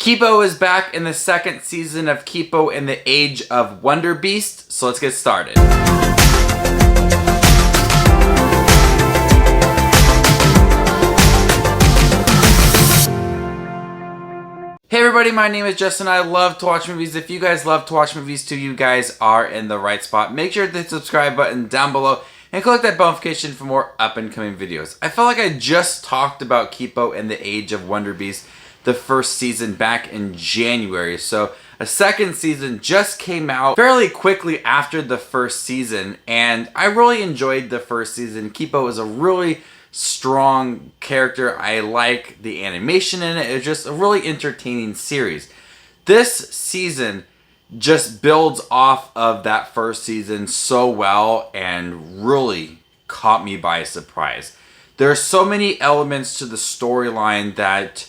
Kipo is back in the second season of Kipo and the Age of Wonderbeasts, so let's get started. Hey everybody, my name is Justin. I love to watch movies. If you guys love to watch movies too, you guys are in the right spot. Make sure to hit the subscribe button down below and click that bell notification for more up and coming videos. I felt like I just talked about Kipo and the Age of Wonderbeasts, the first season, back in January. So a second season just came out fairly quickly after the first season, and I really enjoyed the first season. Kipo is a really strong character. I like the animation in it. It's just a really entertaining series. This season just builds off of that first season so well and really caught me by surprise. There are so many elements to the storyline that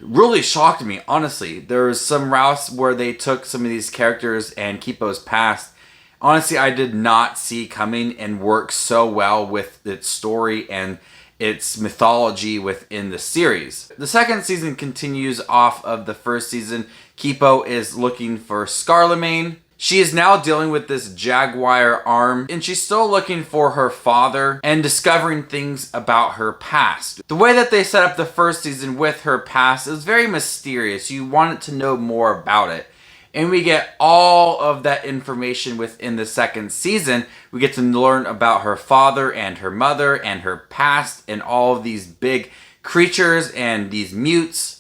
really shocked me, honestly. There was some routes where they took some of these characters and Kipo's past. Honestly, I did not see coming and work so well with its story and its mythology within the series. The second season continues off of the first season. Kipo is looking for Scarlemagne. She is now dealing with this jaguar arm, and she's still looking for her father and discovering things about her past. The way that they set up the first season with her past is very mysterious. You wanted to know more about it. And we get all of that information within the second season. We get to learn about her father and her mother and her past and all of these big creatures and these mutes.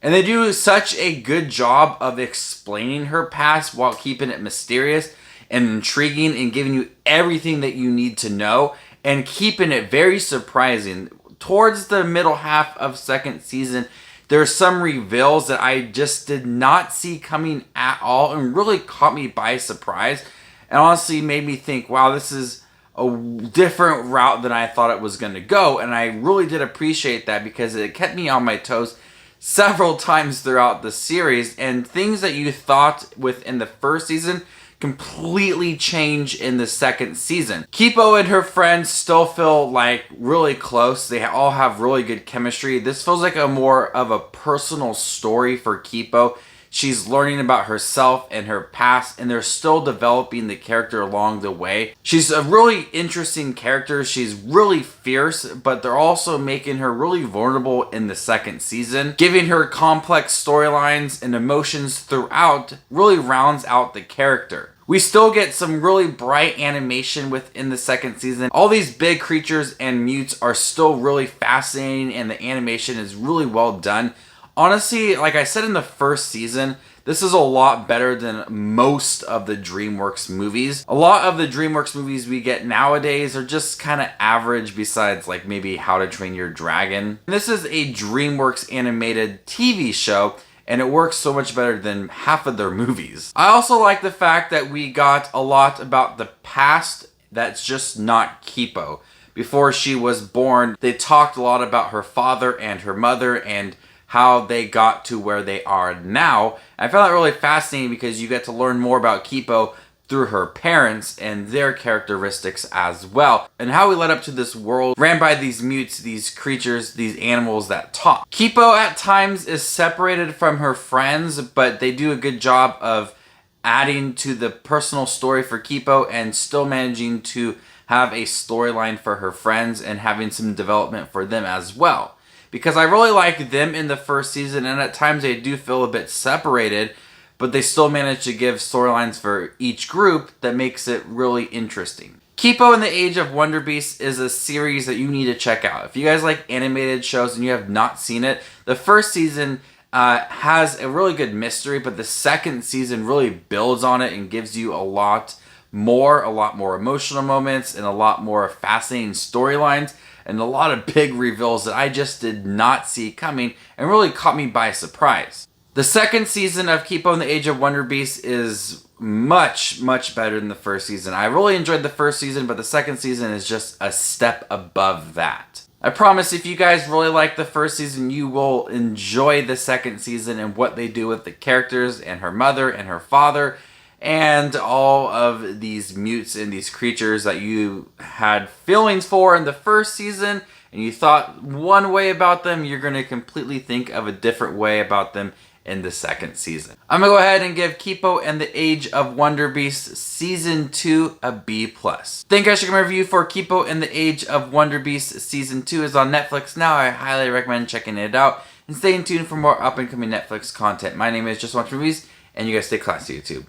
And they do such a good job of explaining her past while keeping it mysterious and intriguing and giving you everything that you need to know and keeping it very surprising. Towards the middle half of second season, there are some reveals that I just did not see coming at all and really caught me by surprise and honestly made me think, wow, this is a different route than I thought it was going to go. And I really did appreciate that because it kept me on my toes several times throughout the series, and things that you thought within the first season completely change in the second season. Kipo and her friends still feel like really close. They all have really good chemistry. This feels like a more of a personal story for Kipo. She's learning about herself and her past, and they're still developing the character along the way. She's a really interesting character. She's really fierce, but they're also making her really vulnerable in the second season. Giving her complex storylines and emotions throughout really rounds out the character. We still get some really bright animation within the second season. All these big creatures and mutes are still really fascinating, and the animation is really well done. Honestly, like I said in the first season, this is a lot better than most of the DreamWorks movies. A lot of the DreamWorks movies we get nowadays are just kind of average, besides like maybe How to Train Your Dragon. This is a DreamWorks animated TV show, and it works so much better than half of their movies. I also like the fact that we got a lot about the past that's just not Kipo. Before she was born, they talked a lot about her father and her mother and how they got to where they are now. I found that really fascinating because you get to learn more about Kipo through her parents and their characteristics as well, and how we led up to this world ran by these mutes, these creatures, these animals that talk. Kipo at times is separated from her friends, but they do a good job of adding to the personal story for Kipo and still managing to have a storyline for her friends and having some development for them as well. Because I really like them in the first season, and at times they do feel a bit separated, but they still manage to give storylines for each group that makes it really interesting. Kipo and the Age of Wonderbeasts is a series that you need to check out. If you guys like animated shows and you have not seen it, the first season has a really good mystery, but the second season really builds on it and gives you a lot more emotional moments and a lot more fascinating storylines and a lot of big reveals that I just did not see coming and really caught me by surprise. The second season of Kipo and the Age of Wonderbeasts is much, much better than the first season. I really enjoyed the first season, but the second season is just a step above that. I promise if you guys really like the first season, you will enjoy the second season and what they do with the characters and her mother and her father and all of these mutes and these creatures that you had feelings for in the first season and you thought one way about them, you're going to completely think of a different way about them in the second season. I'm gonna go ahead and give Kipo and the Age of Wonderbeasts Season 2 a B+. Think I should come review for Kipo and the Age of Wonderbeasts Season 2 is on Netflix now. I highly recommend checking it out and staying tuned for more up and coming Netflix content. My name is Just Watch Movies, and you guys stay classy, YouTube.